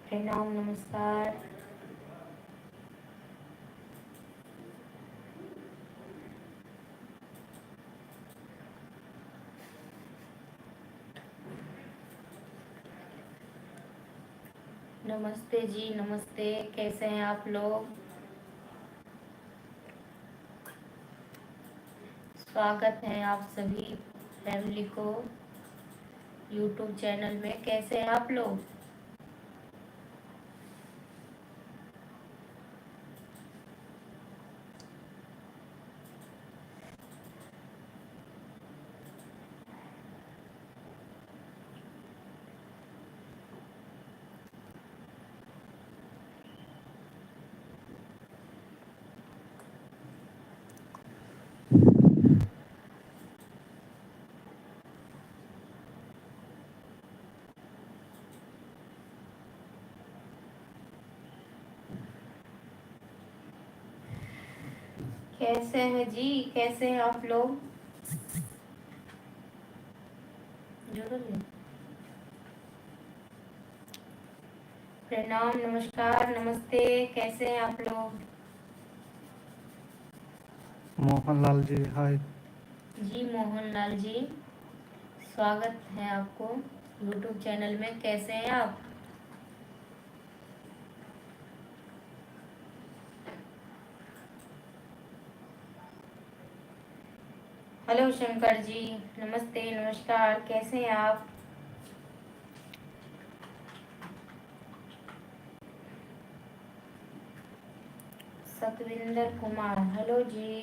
प्रणाम, नमस्कार। नमस्ते जी, नमस्ते। कैसे हैं आप लोग? स्वागत है आप सभी फैमिली को यूट्यूब चैनल में। कैसे हैं आप लोग? कैसे हैं जी? कैसे हैं आप लोग? जरूर। प्रणाम, नमस्कार, नमस्ते। कैसे हैं आप लोग? मोहनलाल जी हाय। जी मोहनलाल जी, स्वागत है आपको यूट्यूब चैनल में। कैसे हैं आप? हेलो शंकर जी, नमस्ते, नमस्कार। कैसे हैं आप? सतविंदर कुमार, हेलो जी।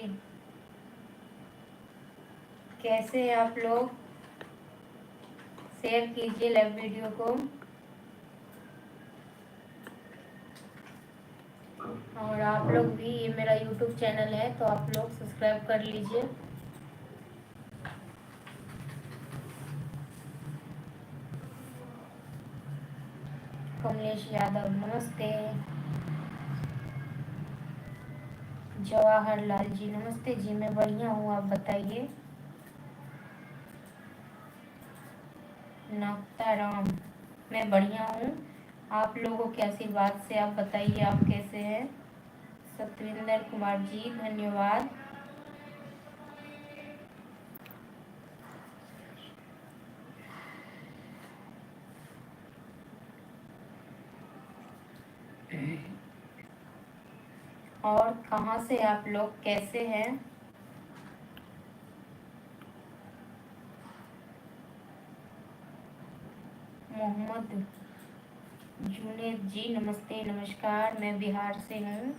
कैसे हैं आप लोग? शेयर कीजिए लाइव वीडियो को। और आप लोग भी, ये मेरा यूट्यूब चैनल है तो आप लोग सब्सक्राइब कर लीजिए। कमलेश यादव, नमस्ते। जवाहरलाल जी, नमस्ते जी। मैं बढ़िया हूँ, आप बताइए। नक्ता राम, मैं बढ़िया हूँ। आप लोगों के आशीर्वाद से। आप बताइए, आप कैसे हैं? सतविंदर कुमार जी, धन्यवाद। और कहाँ से आप लोग, कैसे हैं? मोहम्मद जुनेद जी, नमस्ते, नमस्कार। मैं बिहार से हूँ।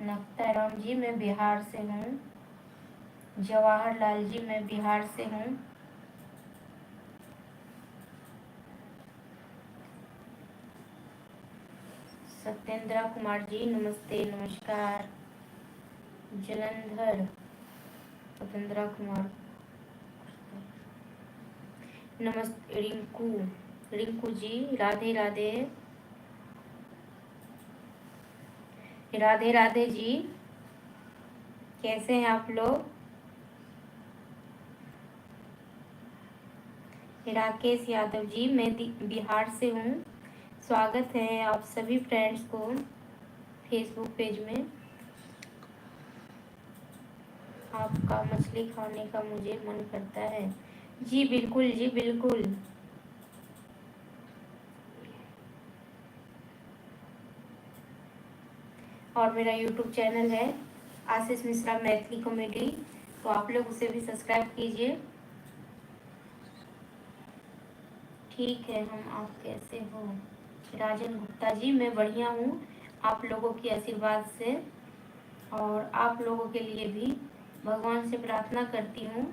नक्ता राम जी, मैं बिहार से हूँ। जवाहरलाल जी, मैं बिहार से हूँ। सत्येंद्र कुमार जी, नमस्ते, नमस्कार। जलंधर, सत्येंद्र कुमार, नमस्ते। रिंकू, रिंकू जी, राधे राधे। राधे राधे जी, कैसे हैं आप लोग? राकेश यादव जी, मैं बिहार से हूँ। स्वागत है आप सभी फ्रेंड्स को फेसबुक पेज में। आपका मछली खाने का मुझे मन करता है। जी बिल्कुल जी, बिल्कुल। और मेरा यूट्यूब चैनल है आशीष मिश्रा मैथिली कॉमेडी, तो आप लोग उसे भी सब्सक्राइब कीजिए। ठीक है, हम आप कैसे हो? राजन गुप्ता जी, मैं बढ़िया हूँ आप लोगों की आशीर्वाद से। और आप लोगों के लिए भी भगवान से प्रार्थना करती हूँ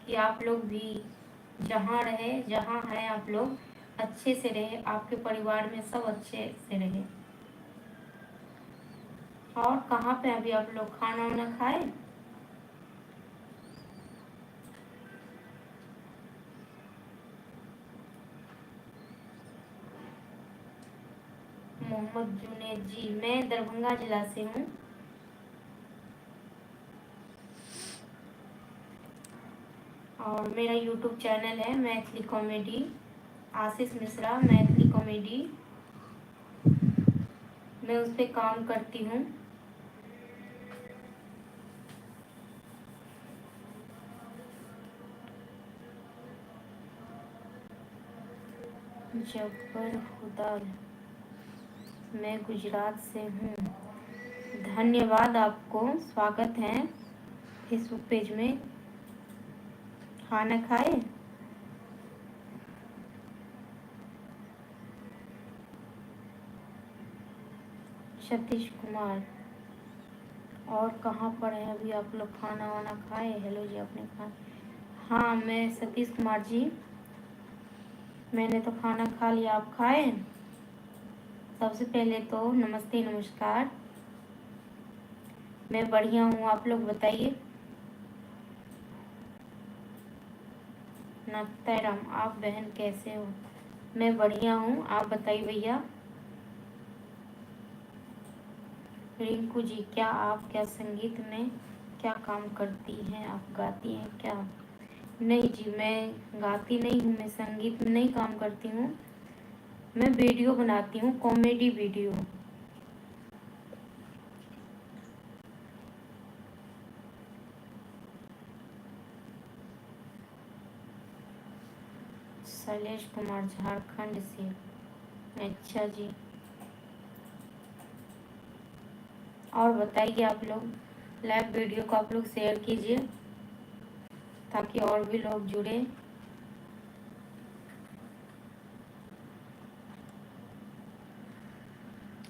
कि आप लोग भी जहाँ रहे, जहाँ हैं आप लोग, अच्छे से रहे, आपके परिवार में सब अच्छे से रहे। और कहाँ पे अभी आप लोग खाना वाना खाए? मोहम्मद जुनेद जी, मैं दरभंगा जिला से हूँ। और मेरा यूट्यूब चैनल है मैथिली कॉमेडी, आशीष मिश्रा मैथिली कॉमेडी। मैं उस पर काम करती हूँ। जब्बर खुदाल, मैं गुजरात से हूँ। धन्यवाद आपको, स्वागत है फेसबुक पेज में। खाना खाए? सतीश कुमार, और कहाँ पर है अभी आप लोग? खाना वाना खाए? हेलो जी, आपने खाया? हाँ, मैं सतीश कुमार जी, मैंने तो खाना खा लिया। आप खाए? सबसे पहले तो नमस्ते नमस्कार, मैं बढ़िया हूँ, आप लोग बताइए। नाथराम, आप बहन कैसे हो? मैं बढ़िया हूँ, आप बताइए भैया। रिंकू जी, क्या संगीत में क्या काम करती हैं आप? गाती हैं क्या? नहीं जी, मैं गाती नहीं हूँ, मैं संगीत में नहीं काम करती हूँ। मैं वीडियो बनाती हूँ, कॉमेडी वीडियो। शैलेश कुमार, झारखंड से। अच्छा जी, और बताइए आप लोग। लाइव वीडियो को आप लोग शेयर कीजिए ताकि और भी लोग जुड़े।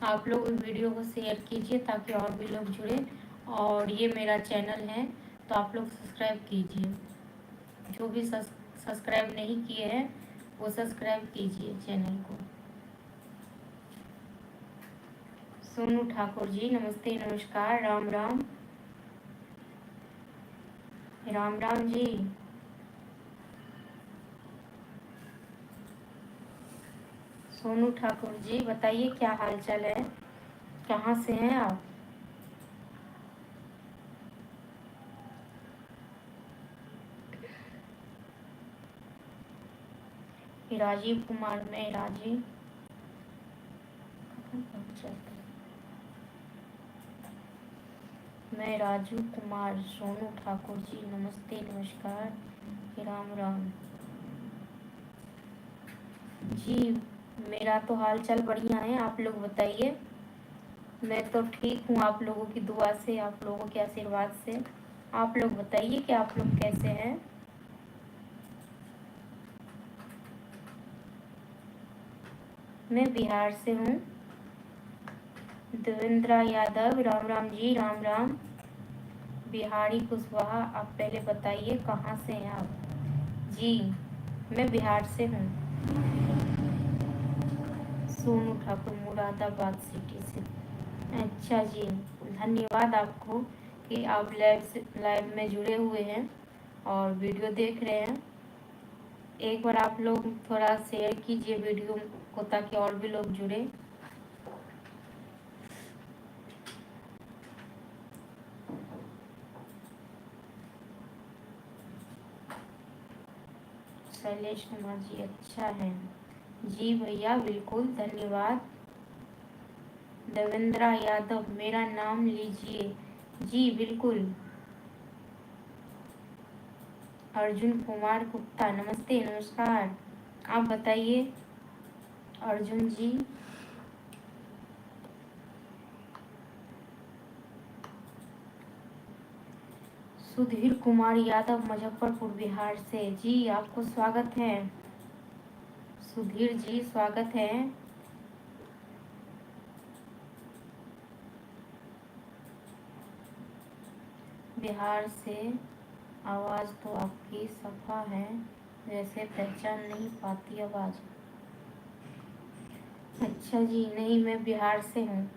आप लोग इस वीडियो को शेयर कीजिए ताकि और भी लोग जुड़े। और ये मेरा चैनल है, तो आप लोग सब्सक्राइब कीजिए। जो भी सब्सक्राइब नहीं किए हैं वो सब्सक्राइब कीजिए चैनल को। सोनू ठाकुर जी, नमस्ते नमस्कार, राम राम। राम राम जी। सोनू ठाकुर जी, बताइए क्या हाल चाल है, कहाँ से हैं आप? राजीव कुमार, मैं राजीव। मैं राजू कुमार। सोनू ठाकुर जी, नमस्ते नमस्कार, राम राम जी। मेरा तो हाल चाल बढ़िया है, आप लोग बताइए। मैं तो ठीक हूँ, आप लोगों की दुआ से, आप लोगों के आशीर्वाद से। आप लोग बताइए कि आप लोग कैसे हैं। मैं बिहार से हूँ। देवेंद्रा यादव, राम राम जी, राम राम। बिहारी कुशवाहा, आप पहले बताइए कहाँ से हैं आप? जी, मैं बिहार से हूँ। सोनू ठाकुर, मुरादाबाद सिटी से। अच्छा जी, धन्यवाद आपको कि आप लाइव में जुड़े हुए हैं और वीडियो देख रहे हैं। एक बार आप लोग थोड़ा शेयर कीजिए वीडियो को ताकि और भी लोग जुड़े। शैलेश कुमार जी, अच्छा है जी भैया, बिल्कुल धन्यवाद। देवेंद्रा यादव, मेरा नाम लीजिए। जी बिल्कुल। अर्जुन कुमार गुप्ता, नमस्ते नमस्कार, आप बताइए अर्जुन जी। सुधीर कुमार यादव, मुजफ्फरपुर बिहार से। जी, आपको स्वागत है सुधीर जी, स्वागत है। बिहार से। आवाज़ तो आपकी सफा है, वैसे पहचान नहीं पाती आवाज़। अच्छा जी, नहीं, मैं बिहार से हूँ।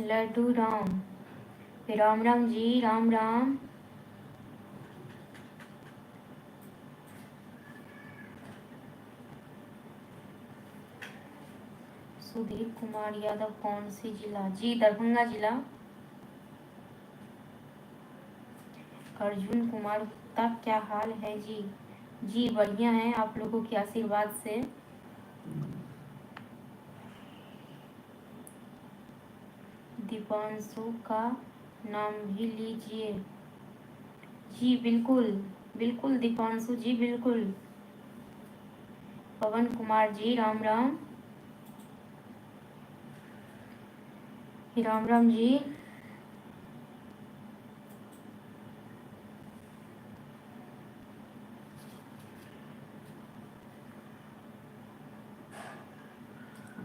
लड्डू राम, राम राम जी, राम राम। सुधीर कुमार यादव कौन सी जिला? जी दरभंगा जिला। अर्जुन कुमार गुप्ता क्या हाल है जी? जी बढ़िया है आप लोगों के आशीर्वाद से। दीपांशु का नाम भी लीजिए। जी बिल्कुल बिल्कुल दीपांशु जी बिल्कुल। पवन कुमार जी राम राम। राम राम जी।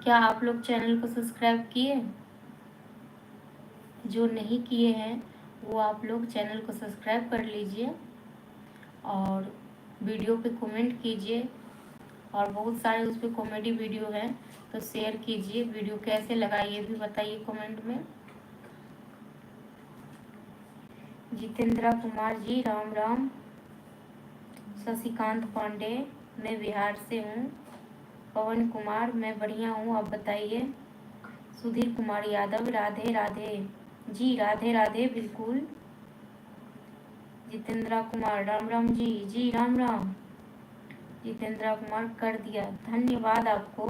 क्या आप लोग चैनल को सब्सक्राइब किए? जो नहीं किए हैं वो आप लोग चैनल को सब्सक्राइब कर लीजिए और वीडियो पे कमेंट कीजिए। और बहुत सारे उस पर कॉमेडी वीडियो हैं तो शेयर कीजिए। वीडियो कैसे लगा ये भी बताइए कमेंट में। जितेंद्रा कुमार जी राम राम। शशिकांत पांडे मैं बिहार से हूँ। पवन कुमार मैं बढ़िया हूँ आप बताइए। सुधीर कुमार यादव राधे राधे। जी राधे राधे बिल्कुल। जितेंद्रा कुमार राम राम जी। जी राम राम। जितेंद्रा कुमार कर दिया, धन्यवाद आपको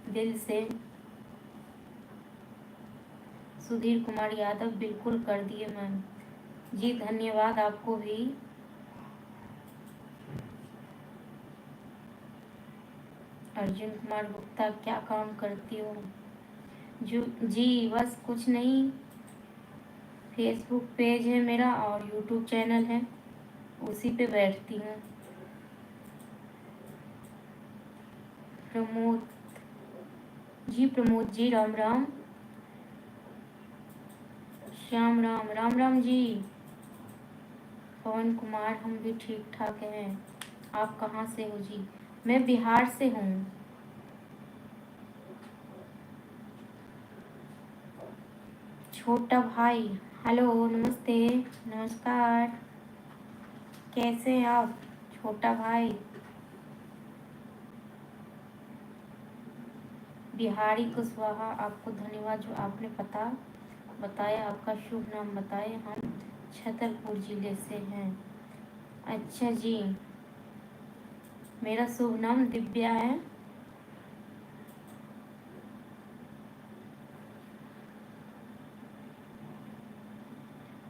दिल से। सुधीर कुमार यादव बिल्कुल कर दिए मैम। जी धन्यवाद आपको भी। अर्जुन कुमार गुप्ता क्या काम करती हो? जो जी बस कुछ नहीं, फेसबुक पेज है मेरा और यूट्यूब चैनल है, उसी पे बैठती हूँ। प्रमोद जी, प्रमोद जी राम राम। श्याम राम राम राम जी। पवन कुमार हम भी ठीक ठाक हैं। आप कहाँ से हो जी? मैं बिहार से हूँ। छोटा भाई हेलो नमस्ते नमस्कार। कैसे हैं आप छोटा भाई? बिहारी कुशवाहा आपको धन्यवाद जो आपने पता बताया। आपका शुभ नाम बताए। हम छतरपुर जिले से हैं। अच्छा जी, मेरा शुभ नाम दिव्या है।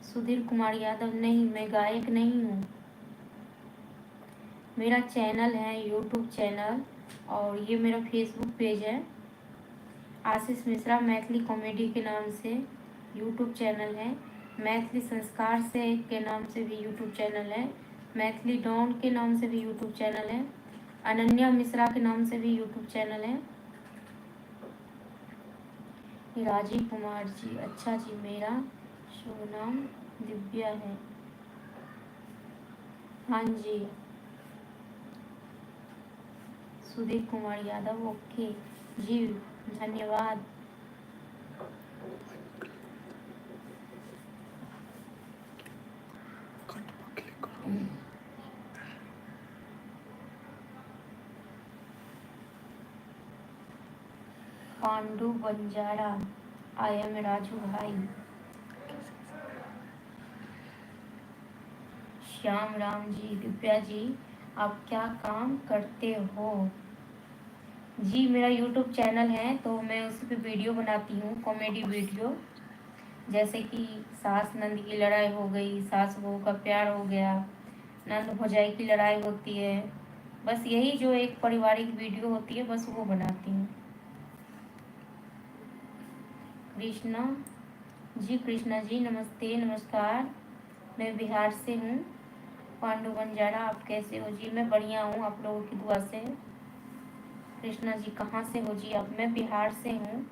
सुधीर कुमार यादव नहीं, मैं गायक नहीं हूँ। मेरा चैनल है यूट्यूब चैनल और ये मेरा फेसबुक पेज है। आशीष मिश्रा मैथिली कॉमेडी के नाम से यूट्यूब चैनल है। मैथिली संस्कार से के नाम से भी यूट्यूब चैनल है। मैथिली डॉन के नाम से भी यूट्यूब चैनल है। अनन्या मिश्रा के नाम से भी यूट्यूब चैनल है। राजीव कुमार जी अच्छा जी, मेरा शुभ नाम दिव्या है। हाँ जी। सुधीर कुमार यादव ओके जी धन्यवाद। पांडु बंजारा आई एम राजू भाई। श्याम राम जी। दिव्या जी आप क्या काम करते हो? जी मेरा यूट्यूब चैनल है तो मैं उस पर वीडियो बनाती हूँ, कॉमेडी वीडियो। जैसे कि सास नंद की लड़ाई हो गई, सास बहू का प्यार हो गया, नंद भौजाई की लड़ाई होती है, बस यही जो एक पारिवारिक वीडियो होती है बस वो बनाती हूँ। कृष्णा जी, कृष्णा जी नमस्ते नमस्कार। मैं बिहार से हूँ। पांडु बंजारा आप कैसे हो जी? मैं बढ़िया हूँ आप लोगों की दुआ से। कृष्णा जी कहाँ से हो जी आप? मैं बिहार से हूँ।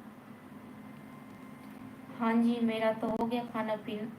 हाँ जी मेरा तो हो गया खाना पीना।